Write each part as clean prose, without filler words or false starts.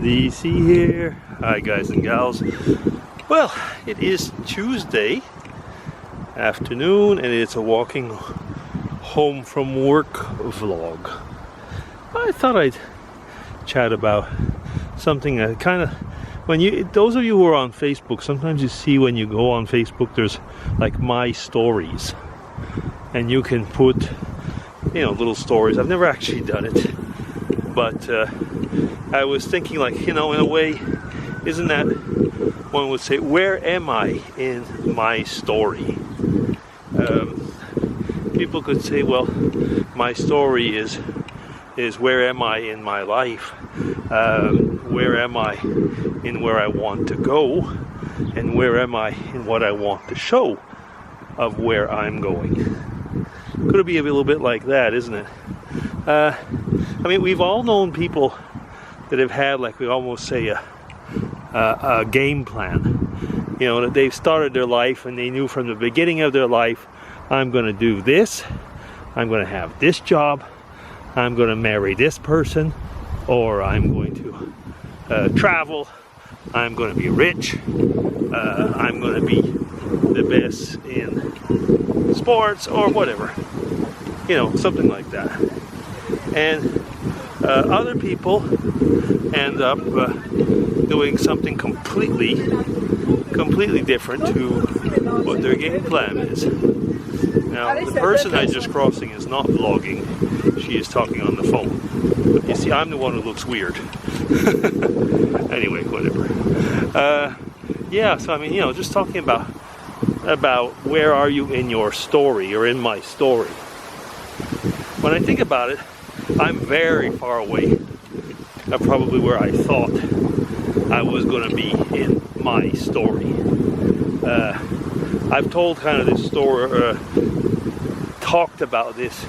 DC here. Hi guys and gals. Well, it is Tuesday afternoon and it's a walking home from work vlog. I thought I'd chat about something that kind of, those of you who are on Facebook, sometimes you see when you go on Facebook there's like my stories and you can put little stories. I've never actually done it, but I was thinking, like, in a way, isn't that, one would say, where am I in my story? People could say, well, my story is where am I in my life? Where am I in where I want to go? And where am I in what I want to show of where I'm going? Could it be a little bit like that, isn't it? We've all known people that have had, like we almost say, a game plan. That they've started their life and they knew from the beginning of their life, I'm going to do this, I'm going to have this job, I'm going to marry this person, or I'm going to travel, I'm going to be rich, I'm going to be the best in sports, or whatever. Something like that. And other people end up doing something completely different to what their game plan is. Now, the person I'm just crossing is not vlogging. She is talking on the phone. But you see, I'm the one who looks weird. Anyway, whatever. So just talking about where are you in your story, or in my story. When I think about it, I'm very far away of probably where I thought I was going to be in my story. I've told kind of this story, talked about this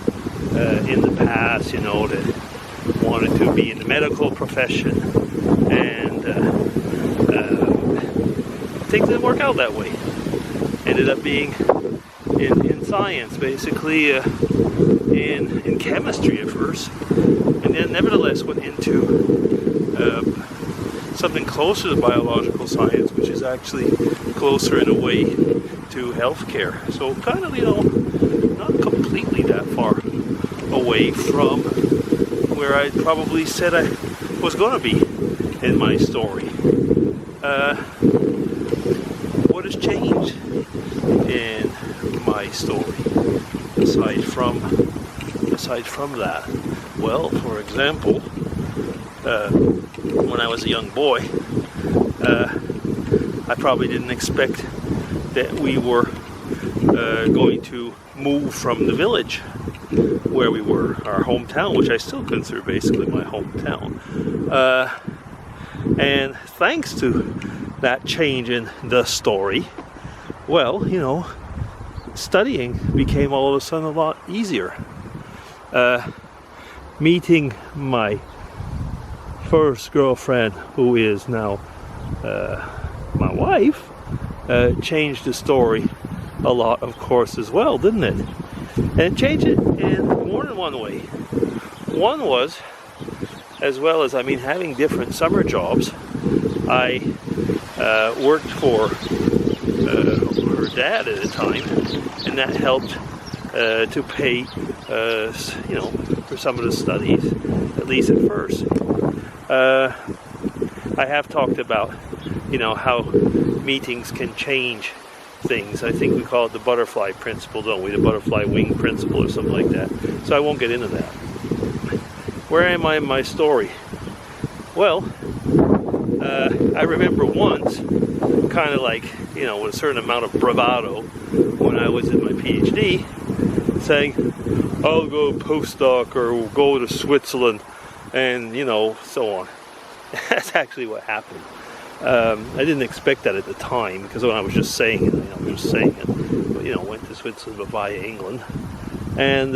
in the past, that wanted to be in the medical profession, and things didn't work out that way. Ended up being in science, basically, in chemistry at first, and then nevertheless went into something closer to biological science, which is actually closer in a way to healthcare. So kind of, not completely that far away from where I probably said I was going to be in my story. What has changed in my story aside from that? Well, for example, when I was a young boy, I probably didn't expect that we were going to move from the village where we were, our hometown, which I still consider basically my hometown. And thanks to that change in the story, well, studying became all of a sudden a lot easier. Meeting my first girlfriend, who is now my wife, changed the story a lot, of course, as well, didn't it? And it changed it in more than one way. One was, as well as, having different summer jobs. I worked for her dad at the time, and that helped to pay, for some of the studies, at least at first. I have talked about, how meetings can change things. I think we call it the butterfly principle, don't we? The butterfly wing principle or something like that. So I won't get into that. Where am I in my story? Well, I remember once, kind of like, with a certain amount of bravado, when I was in my PhD, saying, I'll go postdoc or go to Switzerland, and, so on. That's actually what happened. I didn't expect that at the time, because when I was just saying it, but, went to Switzerland via England. And,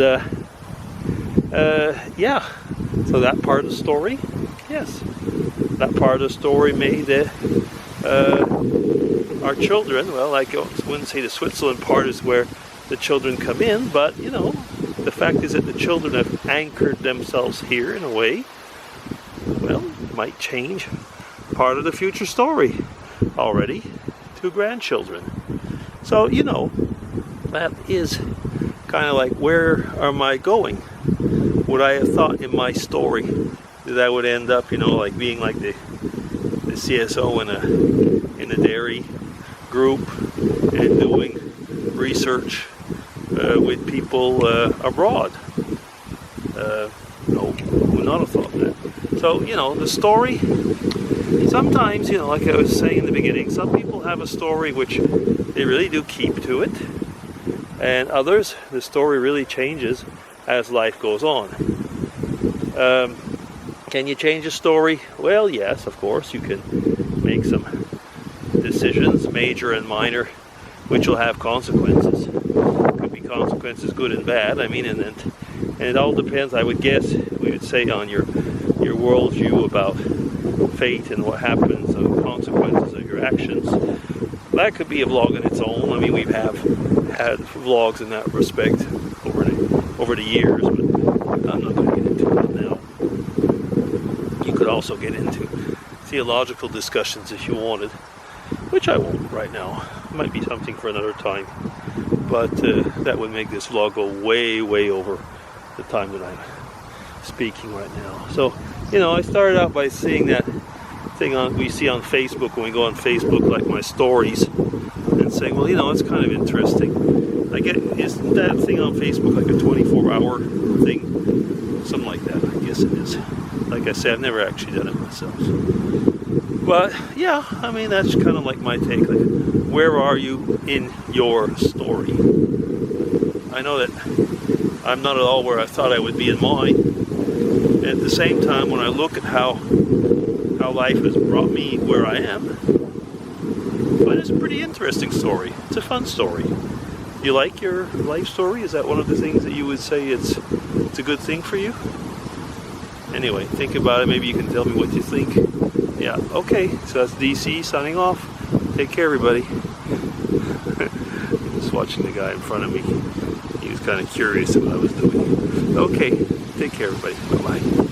so that part of the story, yes. That part of the story made that our children, well, I wouldn't say the Switzerland part is where the children come in, but, the fact is that the children have anchored themselves here in a way. Well, might change part of the future story already to grandchildren. So, you know, that is kind of like, where am I going? Would I have thought in my story that I would end up, you know, like being like the CSO in a dairy group and doing research with people abroad? No, would not have thought that. So, you know, the story, sometimes, you know, like I was saying in the beginning, some people have a story which they really do keep to it, and others, the story really changes as life goes on. Can you change a story? Well, yes, of course. You can make some decisions, major and minor, which will have consequences. Could be consequences good and bad. I mean, and it all depends, I would guess, we would say, on your worldview about fate and what happens and consequences of your actions. That could be a vlog on its own. I mean, we have had vlogs in that respect over the years, but I'm not going to get into that now. You could also get into theological discussions if you wanted, which I won't right now. It might be something for another time, but that would make this vlog go way, way over the time that I'm speaking right now. So, you know, I started out by seeing that thing we see on Facebook when we go on Facebook, like my stories, and saying, well, you know, it's kind of interesting. Isn't that thing on Facebook like a 24-hour thing? Something like that, I guess it is. Like I said, I've never actually done it myself. But yeah, I mean, that's kind of like my take. Like, where are you in your story? I know that I'm not at all where I thought I would be in mine. And at the same time, when I look at how life has brought me where I am, but it's a pretty interesting story. It's a fun story. You like your life story? Is that one of the things that you would say it's a good thing for you? Anyway, think about it. Maybe you can tell me what you think. Yeah, okay. So that's DC signing off. Take care, everybody. Just watching the guy in front of me. He was kind of curious at what I was doing. Okay, take care, everybody. Bye-bye.